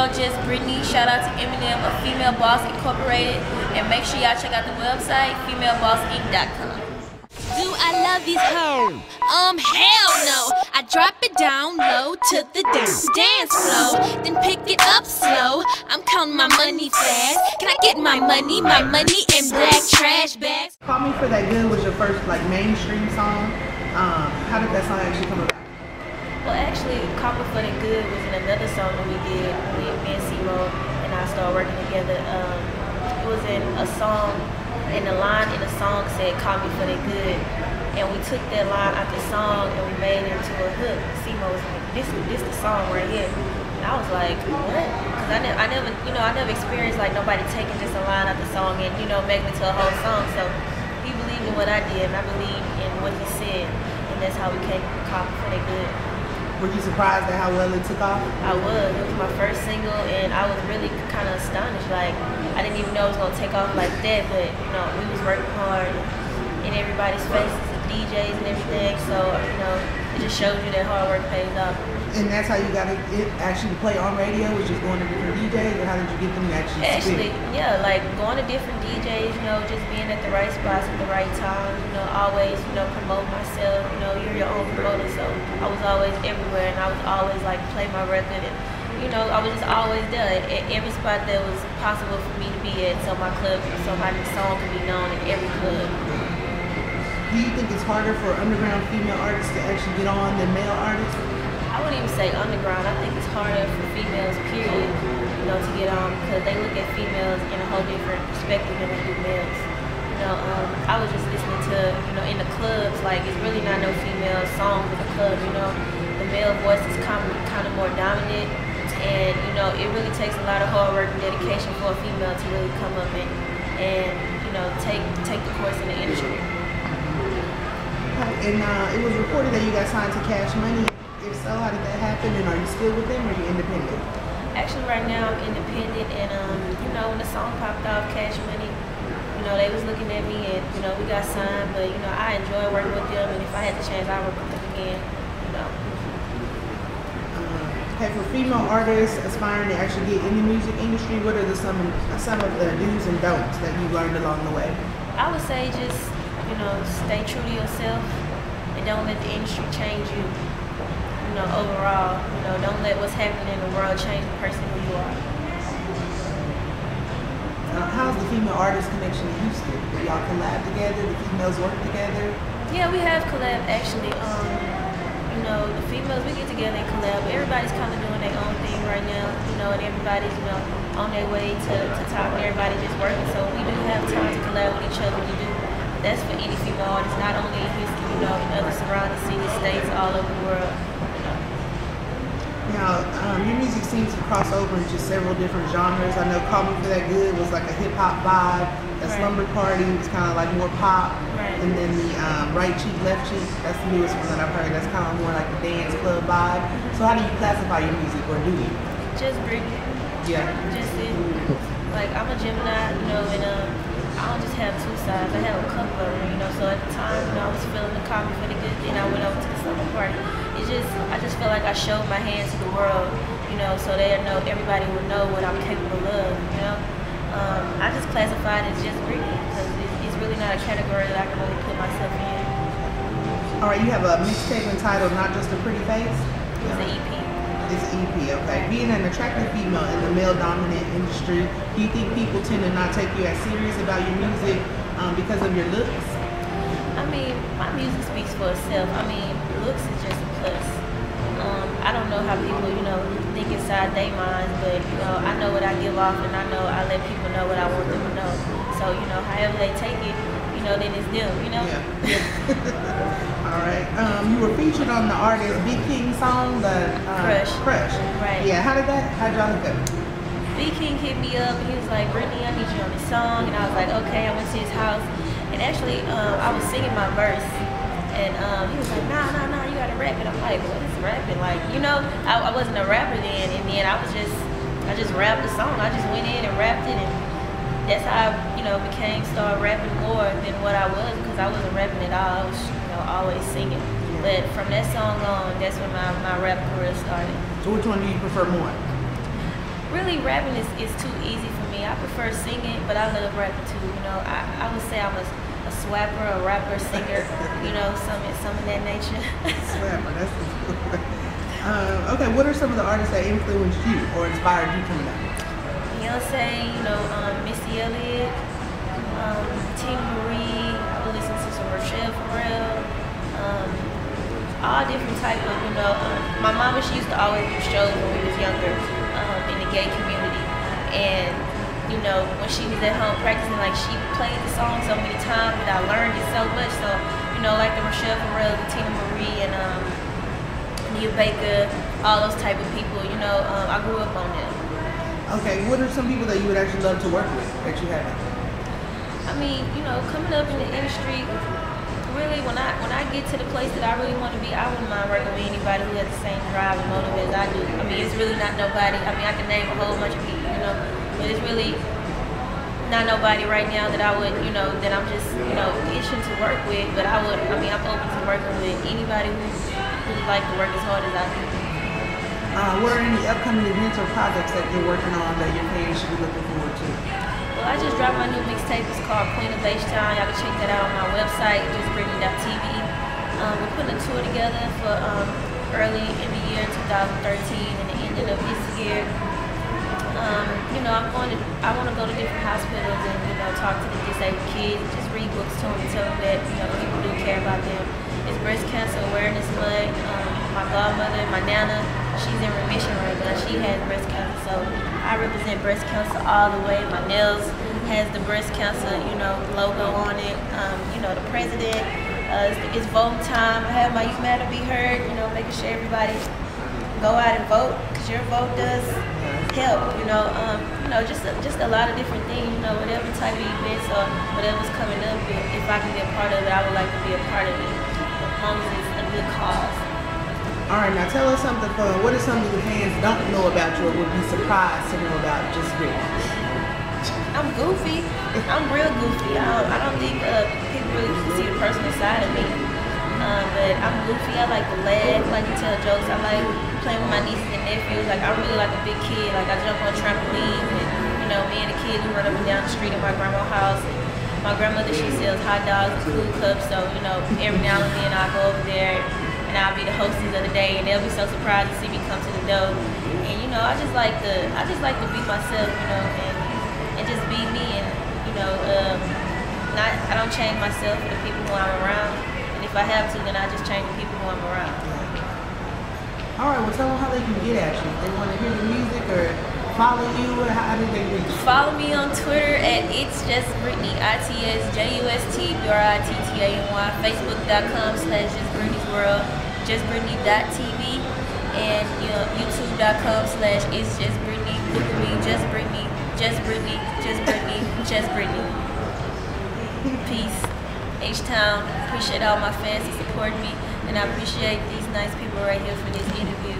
girl, just Brittany. Shout out to Eminem of Female Boss Incorporated. And make sure y'all check out the website, femalebossinc.com. Do I love these hoes? Hell no. I drop it down low to the dance floor, then pick it up slow. I'm counting my money fast. Can I get my money in black trash bags? Call Me For That Good was your first like mainstream song. How did that song actually come about? Well, actually, Call Me For That Good was in another song that we did with me and C-Mo and I started working together. It was in a song, and the line in the song said, "Call me for that good." And we took that line out the song and we made it into a hook. C-Mo was like, this the song right here. And I was like, what? Because I never experienced like nobody taking just a line out the song and, making it to a whole song. So he believed in what I did and I believed in what he said. And that's how we came Call Me For That Good. Were you surprised at how well it took off? I was. It was my first single and I was really kind of astonished. Like, I didn't even know it was going to take off like that, but, we was working hard in everybody's faces, the DJs and everything, so, it just shows you that hard work pays off. And that's how you got it actually play on radio, was just going to different DJs, or how did you get them to actually spit? Yeah, like going to different DJs, just being at the right spots at the right time, always, promote myself, you're your own promoter, so I was always everywhere, and I was always like play my record, and I was just always there at every spot that was possible for me to be at, so my song could be known in every club. Do you think it's harder for underground female artists to actually get on than male artists? I wouldn't even say underground. I think it's harder for females, period, to get on because they look at females in a whole different perspective than they do males. I was just listening to, in the clubs, like it's really not no female songs in the club, The male voice is kind of more dominant, and, it really takes a lot of hard work and dedication for a female to really come up and take the course in the industry. And it was reported that you got signed to Cash Money. If so, how did that happen? And are you still with them or are you independent? Actually, right now I'm independent, and when the song popped off, Cash Money, they was looking at me, and we got signed. But I enjoy working with them, and if I had the chance, I'd work with them again. Okay, for female artists aspiring to actually get in the music industry, what are some of the do's and don'ts that you learned along the way? I would say just stay true to yourself and don't let the industry change you. Overall, don't let what's happening in the world change the person who you are. How's the female artist connection in Houston? Do y'all collab together? The females work together? Yeah, we have collab actually. The females, we get together and collab. Everybody's kind of doing their own thing right now, and everybody's, on their way to top, and everybody just working. So we do have time to collab with each other. We do. That's for any female artist, not only in Houston, in other surrounding cities, states, all over the world. Now, your music seems to cross over into several different genres. I know Call Me For That Good was like a hip-hop vibe. That Slumber Party was kind of like more pop. Right. And then the Right Cheek, Left Cheek, that's the newest one that I've heard. That's kind of more like the dance club vibe. So how do you classify your music, or do you? Just Brittany. Yeah. Just it. Like, I'm a Gemini, and I don't just have two sides. I have a couple of them, So at the time, I was feeling the Call Me For The Good, then I went over to the Slumber Party. I just feel like I showed my hand to the world, so everybody would know what I'm capable of, I just classified it as just Brittany because it's really not a category that I can really put myself in. All right, you have a mixtape entitled Not Just a Pretty Face? It's an EP. It's an EP, okay. Being an attractive female in the male-dominant industry, do you think people tend to not take you as serious about your music because of your looks? I mean, my music speaks for itself. I mean, looks is just a plus. I don't know how people, think inside their minds, but, I know what I give off, and I know I let people know what I want them to know. So, however they take it, then it's them, Yeah. All right. You were featured on the artist B King song, the Crush. Right. Yeah. How'd y'all hook up? B King hit me up, and he was like, Brittany, I need you on this song. And I was like, okay. I went to his house, and actually, I was singing my verse. And he was like, nah, you gotta rap it. I'm like, what is rapping? Like, I wasn't a rapper then, and then I just rapped the song. I just went in and rapped it, and that's how I, started rapping more than what I was, because I wasn't rapping at all. I was, always singing. But from that song on, that's when my rap career started. So which one do you prefer more? really rapping is too easy for me. I prefer singing, but I love rapping too. You know, I would say I'm a swapper, a rapper, singer. You know, some of that nature. Swapper, that's okay. What are some of the artists that influenced you or inspired you coming up? Beyonce, you know, Missy Elliott, Tina Marie. I would listen to some Rochelle Farrell. All different type of, you know. My mama, she used to always do shows when we was younger in the gay community, and you know, when she was at home practicing, like she played the song so many times that I learned it so much. So, you know, like the Rochelle Farrell, the Tina Marie, and Nia Baker, all those type of people. You know, I grew up on them. Okay, what are some people that you would actually love to work with that you haven't? I mean, you know, coming up in the industry, really, when I get to the place that I really want to be, I wouldn't mind working with anybody who has the same drive and motive as I do. I mean, it's really not nobody. I mean, I can name a whole bunch of people, you know, but it's really not nobody right now that I would, you know, that I'm just, you know, itching to work with. But I'm open to working with anybody who would like to work as hard as I do. What are any upcoming events or projects that you're working on that your fans should be looking forward to? Well, I just dropped my new mixtape. It's called Queen of H-Town. Y'all can check that out on my website, justbrittany.tv. We're putting a tour together for early in the year 2013 and the ending of this year. You know, I want to go to different hospitals and, you know, talk to the disabled kids, just read books to them and tell them that, you know, people do care about them. It's Breast Cancer Awareness Month. My godmother, my nana, she's in remission right now. She has breast cancer, so I represent breast cancer all the way. My nails has the breast cancer, you know, logo on it. You know, the president, it's voting time. I have my youth matter be heard, you know, making sure everybody go out and vote, because your vote does help, you know, just a lot of different things, you know, whatever type of events or whatever's coming up, if I can be a part of it, I would like to be a part of it, as long as it's a good cause. All right, now tell us something fun. What is something the fans don't know about you or would be surprised to know about Just Brittany? I'm goofy. I'm real goofy. I don't think people really can see the personal side of me. But I'm goofy. I like to laugh, I like to tell jokes. I like playing with my nieces and nephews. Like, I'm really like a big kid. Like, I jump on trampolines and, you know, me and the kids we run up and down the street at my grandma's house. And my grandmother, she sells hot dogs and food cups. So, you know, every now and then I'll go over there and I'll be the hostess of the day, and they'll be so surprised to see me come to the door. And you know, I just like to be myself, you know, and just be me, and you know, I don't change myself for the people who I'm around. And if I have to, then I just change the people who I'm around. All right, well, tell them how they can get at you. If they want to hear the music or follow you, or how do they reach you? Follow me on Twitter at It's Just Brittany, ITSJUSTBRITTANY, Facebook.com/JustBrittany'sWorld, JustBrittany.tv, and you know, YouTube.com/It's Just Brittany. Look at me, Just Brittany, Just Brittany, Just Brittany, Just Brittany. Peace. H-Town. Appreciate all my fans that support me, and I appreciate these nice people right here for this interview.